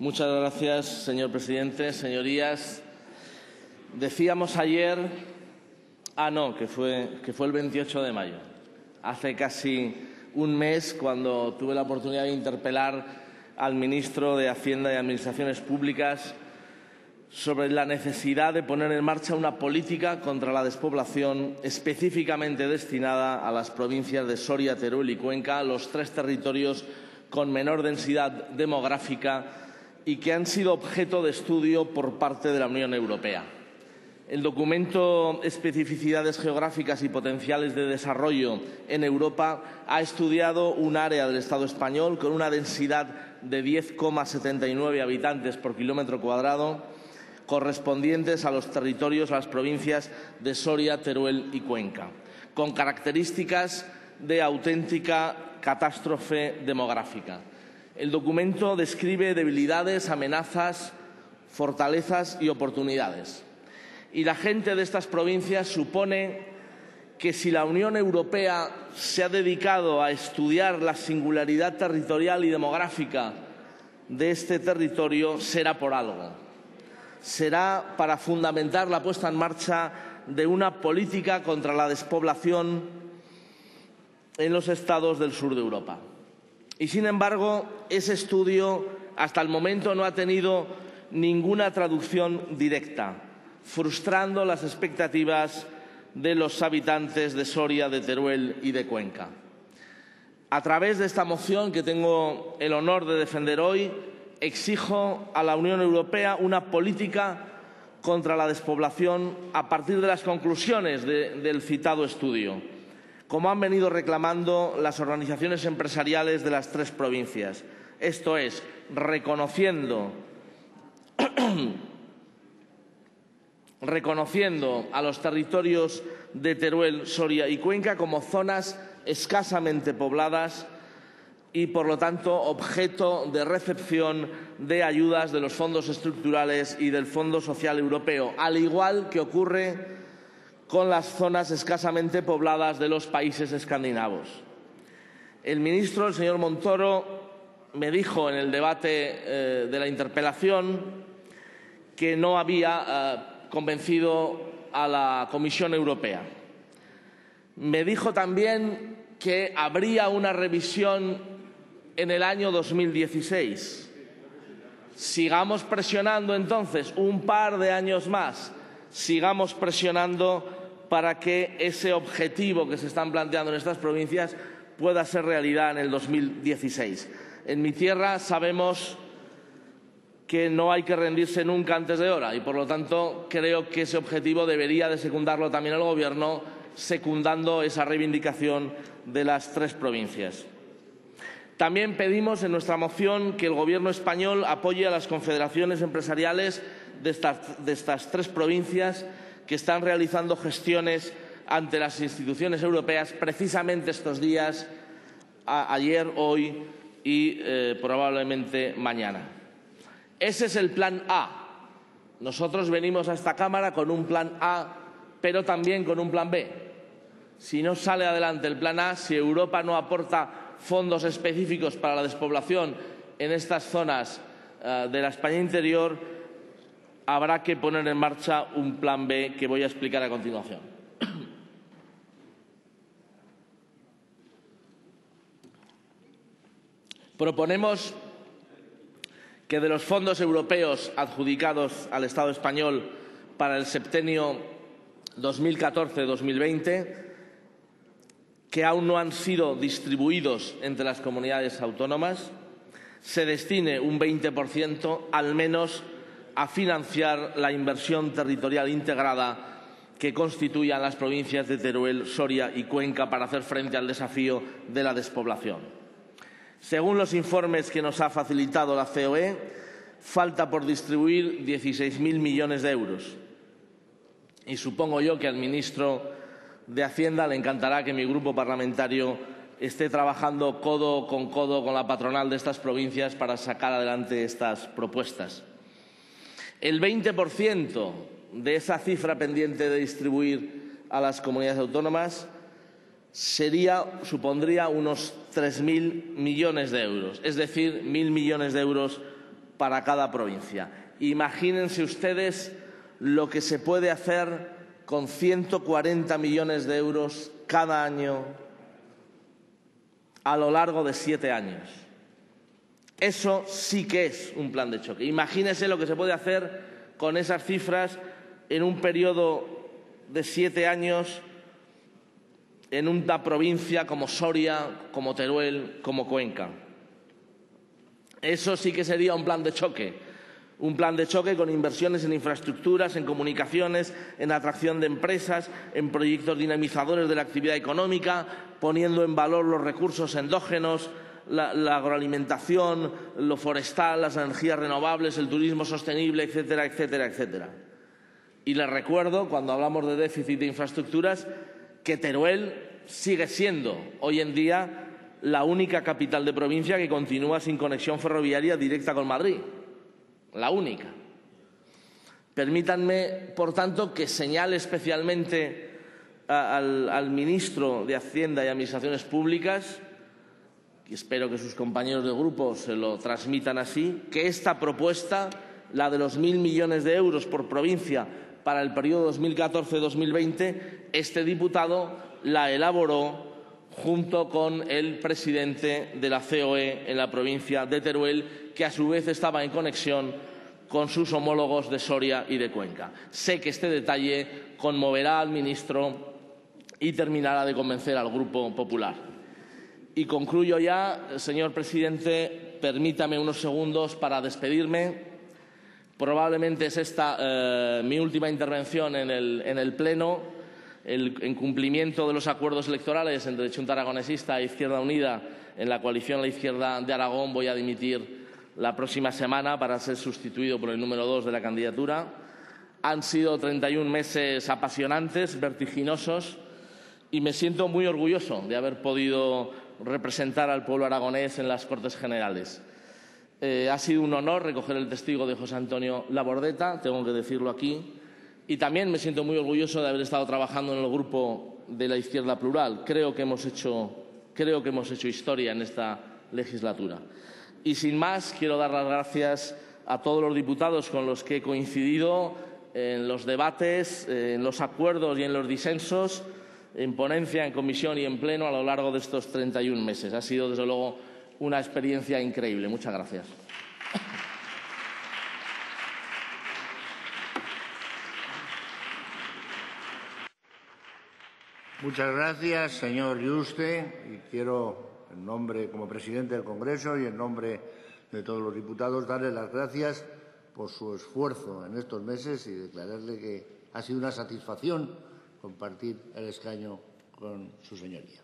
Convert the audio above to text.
Muchas gracias, señor presidente. Señorías, decíamos ayer, que fue el 28 de mayo, hace casi un mes, cuando tuve la oportunidad de interpelar al ministro de Hacienda y Administraciones Públicas sobre la necesidad de poner en marcha una política contra la despoblación específicamente destinada a las provincias de Soria, Teruel y Cuenca, los tres territorios con menor densidad demográfica y que han sido objeto de estudio por parte de la Unión Europea. El documento Especificidades geográficas y potenciales de desarrollo en Europa ha estudiado un área del Estado español con una densidad de 10,79 habitantes por kilómetro cuadrado, correspondientes a los territorios, a las provincias de Soria, Teruel y Cuenca, con características de auténtica catástrofe demográfica. El documento describe debilidades, amenazas, fortalezas y oportunidades. Y la gente de estas provincias supone que si la Unión Europea se ha dedicado a estudiar la singularidad territorial y demográfica de este territorio, será por algo. Será para fundamentar la puesta en marcha de una política contra la despoblación en los estados del sur de Europa. Y, sin embargo, ese estudio hasta el momento no ha tenido ninguna traducción directa, frustrando las expectativas de los habitantes de Soria, de Teruel y de Cuenca. A través de esta moción que tengo el honor de defender hoy, exijo a la Unión Europea una política contra la despoblación a partir de las conclusiones del citado estudio, como han venido reclamando las organizaciones empresariales de las tres provincias. Esto es, reconociendo a los territorios de Teruel, Soria y Cuenca como zonas escasamente pobladas y, por lo tanto, objeto de recepción de ayudas de los fondos estructurales y del Fondo Social Europeo, al igual que ocurre con las zonas escasamente pobladas de los países escandinavos. El ministro, el señor Montoro, me dijo en el debate de la interpelación que no había convencido a la Comisión Europea. Me dijo también que habría una revisión en el año 2016. Sigamos presionando entonces un par de años más, sigamos presionando para que ese objetivo que se están planteando en estas provincias pueda ser realidad en el 2016. En mi tierra sabemos que no hay que rendirse nunca antes de hora y, por lo tanto, creo que ese objetivo debería de secundarlo también el Gobierno, secundando esa reivindicación de las tres provincias. También pedimos en nuestra moción que el Gobierno español apoye a las confederaciones empresariales de estas tres provincias que están realizando gestiones ante las instituciones europeas precisamente estos días, ayer, hoy y probablemente mañana. Ese es el plan A. Nosotros venimos a esta Cámara con un plan A, pero también con un plan B. Si no sale adelante el plan A, si Europa no aporta fondos específicos para la despoblación en estas zonas de la España interior, habrá que poner en marcha un plan B que voy a explicar a continuación. Proponemos que de los fondos europeos adjudicados al Estado español para el septenio 2014-2020, que aún no han sido distribuidos entre las comunidades autónomas, se destine un 20% al menos a financiar la inversión territorial integrada que constituyan las provincias de Teruel, Soria y Cuenca para hacer frente al desafío de la despoblación. Según los informes que nos ha facilitado la COE, falta por distribuir 16.000 millones de euros. Y supongo yo que al ministro de Hacienda le encantará que mi grupo parlamentario esté trabajando codo con la patronal de estas provincias para sacar adelante estas propuestas. El 20% de esa cifra pendiente de distribuir a las comunidades autónomas supondría unos 3.000 millones de euros, es decir, 1.000 millones de euros para cada provincia. Imagínense ustedes lo que se puede hacer con 140 millones de euros cada año a lo largo de 7 años. Eso sí que es un plan de choque. Imagínense lo que se puede hacer con esas cifras en un periodo de 7 años en una provincia como Soria, como Teruel, como Cuenca. Eso sí que sería un plan de choque. Un plan de choque con inversiones en infraestructuras, en comunicaciones, en atracción de empresas, en proyectos dinamizadores de la actividad económica, poniendo en valor los recursos endógenos, la agroalimentación, lo forestal, las energías renovables, el turismo sostenible, etcétera, etcétera, etcétera. Y les recuerdo, cuando hablamos de déficit de infraestructuras, que Teruel sigue siendo hoy en día la única capital de provincia que continúa sin conexión ferroviaria directa con Madrid. La única. Permítanme, por tanto, que señale especialmente al ministro de Hacienda y Administraciones Públicas, y espero que sus compañeros de grupo se lo transmitan así, que esta propuesta, la de los 1.000 millones de euros por provincia para el periodo 2014-2020, este diputado la elaboró junto con el presidente de la COE en la provincia de Teruel, que a su vez estaba en conexión con sus homólogos de Soria y de Cuenca. Sé que este detalle conmoverá al ministro y terminará de convencer al Grupo Popular. Y concluyo ya, señor presidente, permítame unos segundos para despedirme. Probablemente es esta mi última intervención en el Pleno. En cumplimiento de los acuerdos electorales entre Junta Aragonesista e Izquierda Unida, en la coalición La Izquierda de Aragón, voy a dimitir la próxima semana para ser sustituido por el número 2 de la candidatura. Han sido 31 meses apasionantes, vertiginosos, y me siento muy orgulloso de haber podido representar al pueblo aragonés en las Cortes Generales. Ha sido un honor recoger el testigo de José Antonio Labordeta, tengo que decirlo aquí. Y también me siento muy orgulloso de haber estado trabajando en el grupo de la Izquierda Plural. Creo que hemos hecho historia en esta legislatura. Y sin más, quiero dar las gracias a todos los diputados con los que he coincidido en los debates, en los acuerdos y en los disensos, en ponencia, en comisión y en pleno a lo largo de estos 31 meses. Ha sido, desde luego, una experiencia increíble. Muchas gracias. Muchas gracias, señor Yuste, y quiero, en nombre, como presidente del Congreso y en nombre de todos los diputados, darle las gracias por su esfuerzo en estos meses y declararle que ha sido una satisfacción compartir el escaño con su señoría.